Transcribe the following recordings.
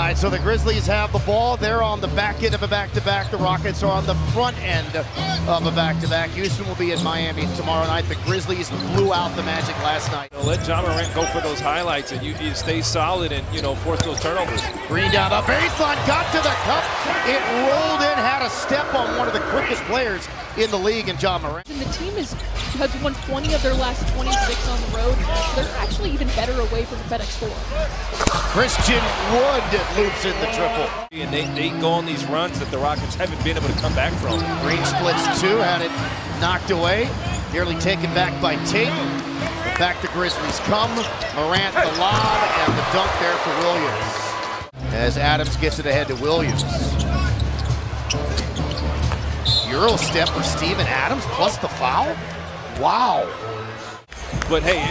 right, so the Grizzlies have the ball. They're on the back end of a back-to-back. The Rockets are on the front end of a back-to-back. Houston will be in Miami tomorrow night. The Grizzlies blew out the Magic last night. Let Ja Morant go for those highlights, and you stay solid and, force those turnovers. Green down the baseline, got to the cup. It rolled in, had a step on one of the quickest players in the league in Ja Morant. And the team has won 20 of their last 26 on the road. They're actually even better away from FedEx 4. Christian Wood loops in the triple. And they go on these runs that the Rockets haven't been able to come back from. Green splits two, had it knocked away. Nearly taken back by Tate. Back the Grizzlies come. Morant the lob and the dunk there for Williams. As Adams gets it ahead to Williams. Euro step for Steven Adams plus the foul. Wow. But hey,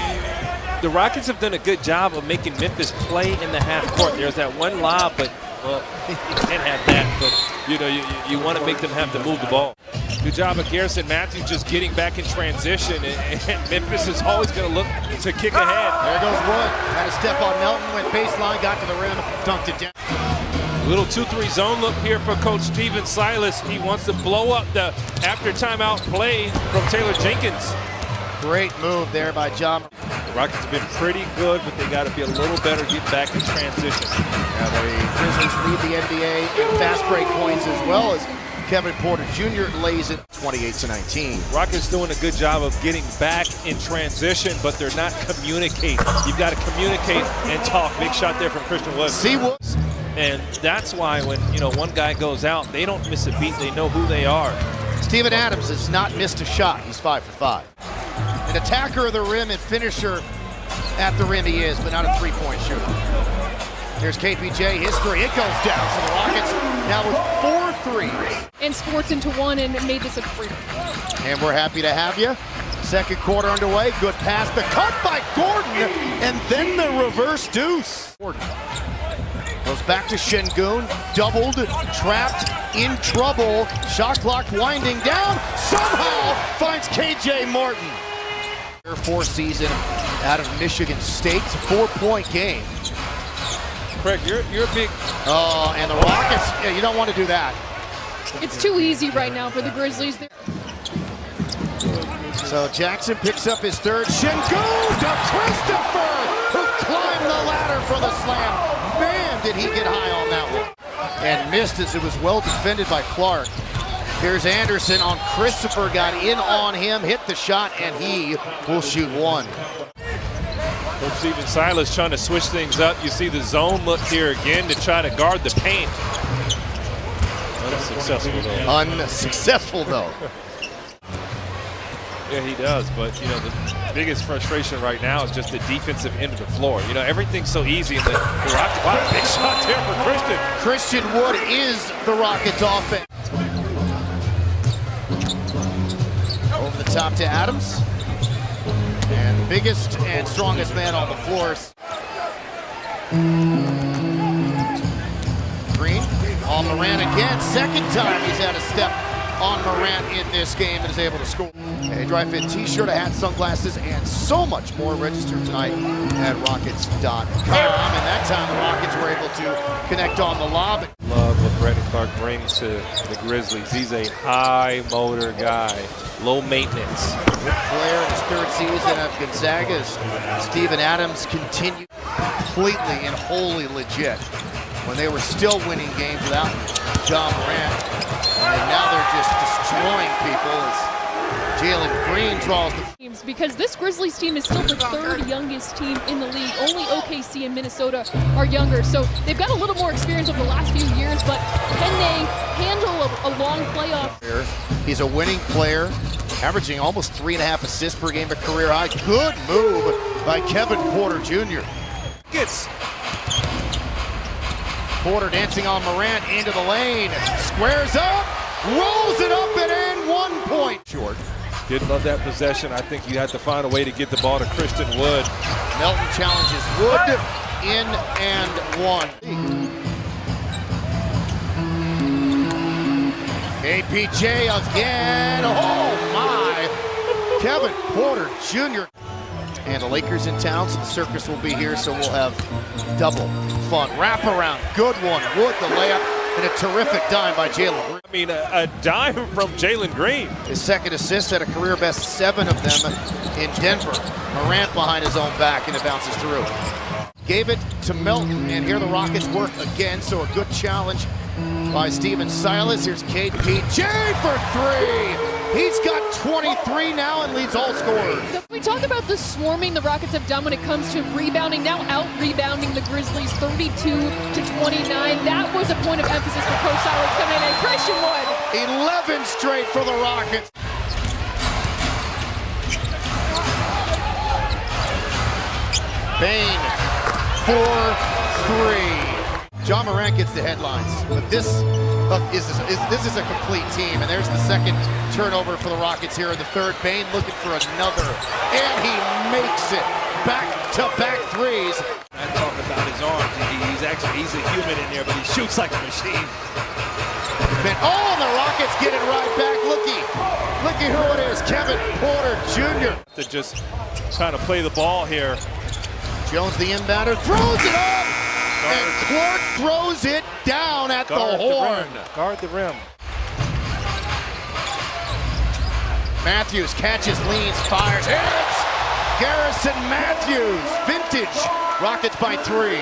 the Rockets have done a good job of making Memphis play in the half court. There's that one lob, but well, you can't have that. But you want to make them have to move the ball. Good job of Garrison Matthews just getting back in transition, and Memphis is always going to look to kick ahead. There goes Wood. Had a step on Melton, went baseline, got to the rim, dunked it down. A little 2-3 zone look here for Coach Steven Silas. He wants to blow up the after timeout play from Taylor Jenkins. Great move there by John. The Rockets have been pretty good, but they got to be a little better getting back in transition. Now the Grizzlies lead the NBA in fast break points as well as Kevin Porter Jr. lays it 28-19. Rockets doing a good job of getting back in transition, but they're not communicating. You've got to communicate and talk. Big shot there from Christian Wood. See what? And that's why when one guy goes out, they don't miss a beat. They know who they are. Steven Adams has not missed a shot. He's 5 for 5. An attacker of the rim and finisher at the rim he is, but not a three-point shooter. Here's KPJ, his three. It goes down. So the Rockets now with 4 threes. And sports into one and made this a free. And we're happy to have you. Second quarter underway. Good pass. The cut by Gordon. And then the reverse deuce. Gordon goes back to Şengün. Doubled. Trapped. In trouble. Shot clock winding down. Somehow finds KJ Morton. Air Force season out of Michigan State. It's a 4-point game. Craig, you're a big... Oh, and the Rockets, you don't want to do that. It's too easy right now for the Grizzlies. So Jackson picks up his third. Şengün to Christopher, who climbed the ladder for the slam. Man, did he get high on that one. And missed as it was well defended by Clark. Here's Anderson on Christopher, got in on him, hit the shot, and he will shoot one. Coach Steven Silas trying to switch things up. You see the zone look here again to try to guard the paint. Unsuccessful though. Unsuccessful though. Yeah, he does, but the biggest frustration right now is just the defensive end of the floor. Everything's so easy, and the Rockets, wow, big shot there for Christian. Christian Wood is the Rockets' offense. Over the top to Adams. And the biggest and strongest man on the floor. Green on Morant again. Second time he's had a step on Morant in this game and is able to score. A dry fit t-shirt, a hat, sunglasses, and so much more registered tonight at Rockets.com. And that time the Rockets were able to connect on the lob. Love what Brandon Clark brings to the Grizzlies. He's a high motor guy, low maintenance. Good player in his third season at Gonzaga as Steven Adams continued completely and wholly legit when they were still winning games without Ja Morant. And now they're just destroying people as Jalen Green draws the teams, because this Grizzlies team is still the third youngest team in the league. Only OKC and Minnesota are younger, so they've got a little more experience over the last few years, but can they handle a long playoff? He's a winning player, averaging almost 3.5 assists per game, a career high. Good move by Kevin Porter Jr. Gets Porter dancing on Morant into the lane, squares up, rolls it up and in, 1 point short. Didn't love that possession. I think you had to find a way to get the ball to Christian Wood. Melton challenges Wood, in and one. KPJ again, oh my. Kevin Porter Jr. And the Lakers in town, so the circus will be here, so we'll have double fun. Wraparound, good one. Wood, the layup, and a terrific dime by Jalen. I mean, a dime from Jalen Green. His second assist at a career best 7 of them in Denver. Morant behind his own back, and it bounces through. Gave it to Melton, and here the Rockets work again, so a good challenge by Steven Silas. Here's KPJ for 3. He's got 23 now and leads all scorers. We talk about the swarming the Rockets have done when it comes to rebounding, now out-rebounding the Grizzlies 32-29. That was a point of emphasis for Coach Silas coming in, and Christian Wood. 11 straight for the Rockets. Bane for 3. John Morant gets the headlines, but this is a complete team, and there's the second turnover for the Rockets here in the third. Bane looking for another, and he makes it. Back-to-back threes. I talk about his arms. He's a human in there, but he shoots like a machine. And the Rockets get it right back. Looky who it is, Kevin Porter Jr. To just kind of play the ball here. Jones, the inbounder, throws it up, and Clark throws it down at the horn. Guard the rim. Matthews catches, leans, fires, hits! Garrison Matthews, vintage. Rockets by 3.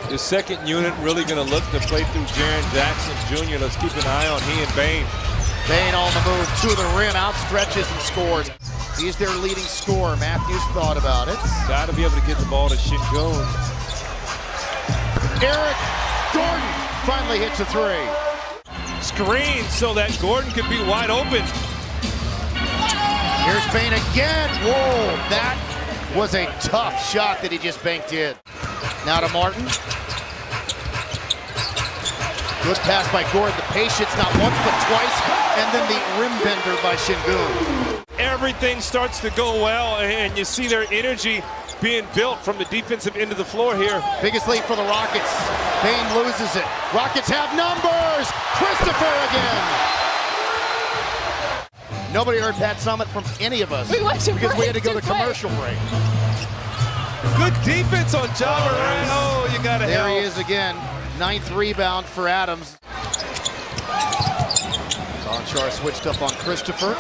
The second unit really going to look to play through Jaren Jackson Jr. Let's keep an eye on he and Bane. Bane on the move to the rim, outstretches and scores. He's their leading scorer. Matthews thought about it. Got to be able to get the ball to Şengün. Eric Gordon finally hits a 3. Screen so that Gordon could be wide open. Here's Bane again. Whoa, that was a tough shot that he just banked in. Now to Martin. Good pass by Gordon. The patience, not once but twice. And then the rim bender by Şengün. Everything starts to go well, and you see their energy being built from the defensive end of the floor here. Biggest lead for the Rockets. Bane loses it. Rockets have numbers. Christopher again. Nobody heard Pat Summitt from any of us because we had to go to commercial break. Good defense on John Morant. Oh, you got to help. There he is again. 9th rebound for Adams. Bonchar switched up on Christopher.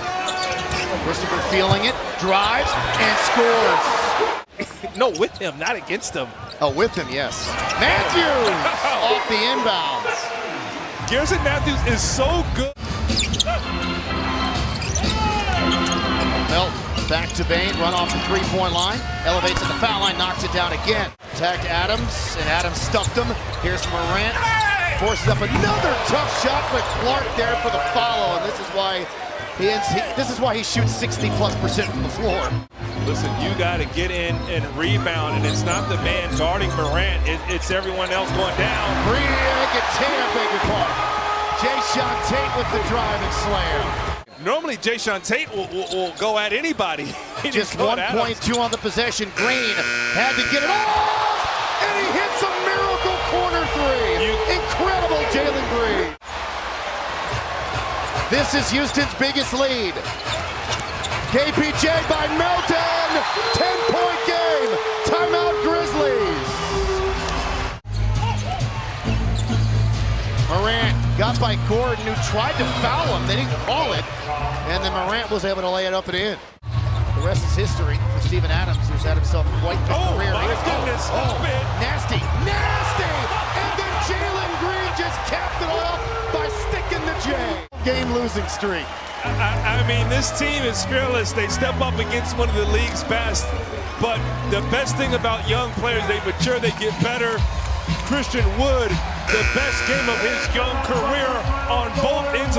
Christopher feeling it, drives, and scores. No, with him, not against him. Oh, with him, yes. Matthews off the inbounds. Garrison Matthews is so good. Melton back to Bane, run off the 3-point line, elevates at the foul line, knocks it down again. Attacked Adams, and Adams stuffed him. Here's Morant, forces up another tough shot, but Clark there for the follow, and this is why he shoots 60+% from the floor. Listen, you got to get in and rebound, and it's not the man guarding Morant, it's everyone else going down. Jae'Sean Tate with the drive and slam. Normally, Jae'Sean Tate will go at anybody. Just 1.2 on the possession. Green had to get it off, and he hits a miracle corner 3. Incredible Jalen Green. This is Houston's biggest lead. KPJ by Melton. 10-point game. Timeout Grizzlies. Morant got by Gordon, who tried to foul him. They didn't call it. And then Morant was able to lay it up and in. The rest is history for Steven Adams, who's had himself quite the career. My goodness, nasty. And then Jalen Green just capped it off by sticking the J. Game losing streak. I mean, this team is fearless. They step up against one of the league's best. But the best thing about young players, they mature, they get better. Christian Wood, the best game of his young career on both ends of the